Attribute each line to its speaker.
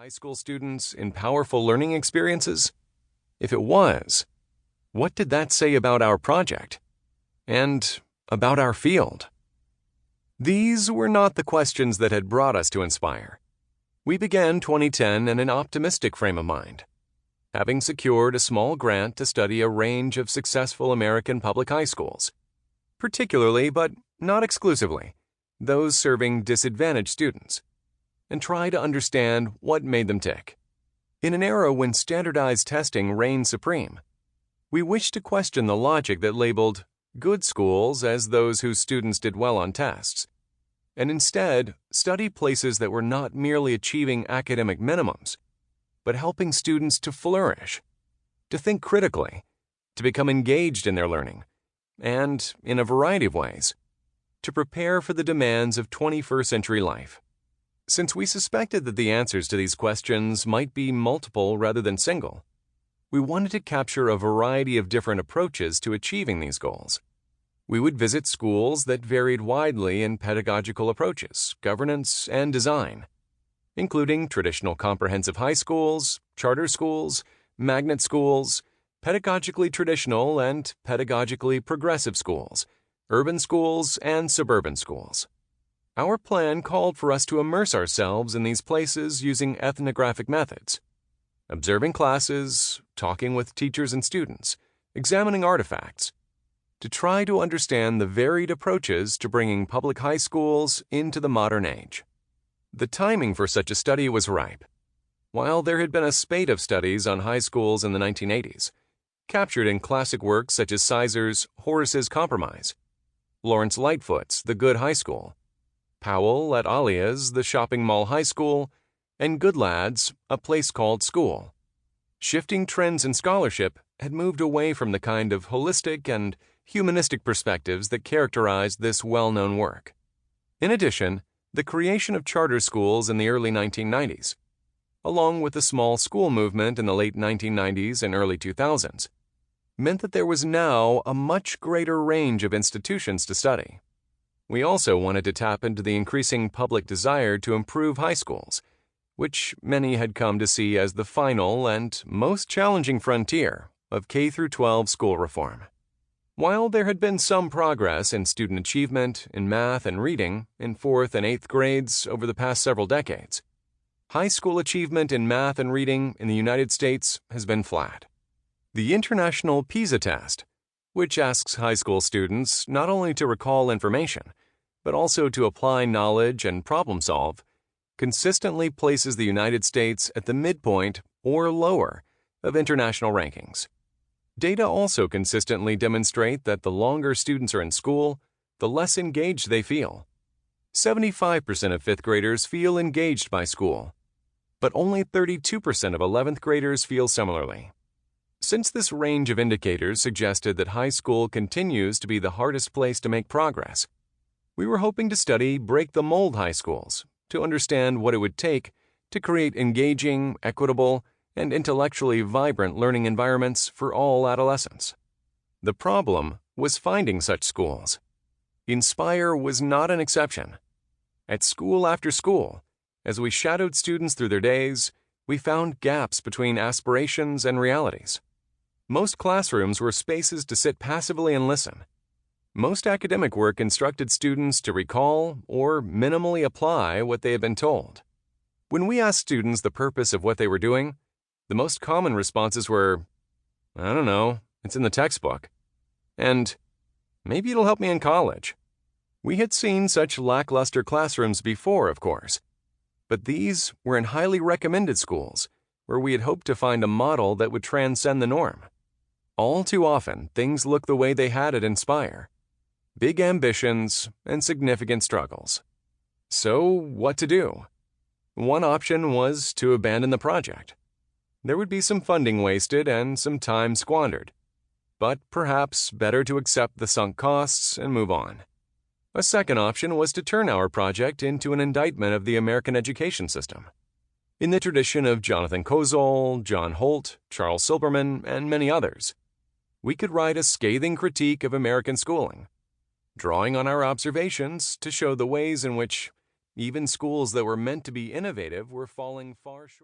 Speaker 1: high school students in powerful learning experiences? If it was, what did that say about our project? And about our field? These were not the questions that had brought us to Inspire. We began 2010 in an optimistic frame of mind, having secured a small grant to study a range of successful American public high schools, particularly, but not exclusively, those serving disadvantaged students, and try to understand what made them tick. In an era when standardized testing reigned supreme, we wished to question the logic that labeled good schools as those whose students did well on tests, and instead study places that were not merely achieving academic minimums, but helping students to flourish, to think critically, to become engaged in their learning, and, in a variety of ways, to prepare for the demands of 21st century life. Since we suspected that the answers to these questions might be multiple rather than single, we wanted to capture a variety of different approaches to achieving these goals. We would visit schools that varied widely in pedagogical approaches, governance, and design, including traditional comprehensive high schools, charter schools, magnet schools, pedagogically traditional and pedagogically progressive schools, urban schools, and suburban schools. Our plan called for us to immerse ourselves in these places using ethnographic methods, observing classes, talking with teachers and students, examining artifacts, to try to understand the varied approaches to bringing public high schools into the modern age. The timing for such a study was ripe. While there had been a spate of studies on high schools in the 1980s, captured in classic works such as Sizer's Horace's Compromise, Lawrence Lightfoot's The Good High School, Powell et al.'s The Shopping Mall High School, and Goodlad's A Place Called School, shifting trends in scholarship had moved away from the kind of holistic and humanistic perspectives that characterized this well-known work. In addition, the creation of charter schools in the early 1990s, along with the small school movement in the late 1990s and early 2000s, meant that there was now a much greater range of institutions to study. We also wanted to tap into the increasing public desire to improve high schools, which many had come to see as the final and most challenging frontier of K-12 school reform. While there had been some progress in student achievement in math and reading in 4th and 8th grades over the past several decades, high school achievement in math and reading in the United States has been flat. The International PISA test, which asks high school students not only to recall information, but also to apply knowledge and problem solve, consistently places the United States at the midpoint or lower of international rankings. Data also consistently demonstrate that the longer students are in school, the less engaged they feel. 75% of 5th graders feel engaged by school, but only 32% of 11th graders feel similarly. Since this range of indicators suggested that high school continues to be the hardest place to make progress, we were hoping to study break the mold high schools to understand what it would take to create engaging, equitable, and intellectually vibrant learning environments for all adolescents. The problem was finding such schools. Inspire was not an exception. At school after school, as we shadowed students through their days, we found gaps between aspirations and realities. Most classrooms were spaces to sit passively and listen. Most academic work instructed students to recall or minimally apply what they had been told. When we asked students the purpose of what they were doing, the most common responses were, "I don't know, it's in the textbook," and "maybe it'll help me in college." We had seen such lackluster classrooms before, of course, but these were in highly recommended schools where we had hoped to find a model that would transcend the norm. All too often, things looked the way they had at Inspire: big ambitions and significant struggles. So, what to do? One option was to abandon the project. There would be some funding wasted and some time squandered, but perhaps better to accept the sunk costs and move on. A second option was to turn our project into an indictment of the American education system. In the tradition of Jonathan Kozol, John Holt, Charles Silberman, and many others, we could write a scathing critique of American schooling, drawing on our observations to show the ways in which even schools that were meant to be innovative were falling far short.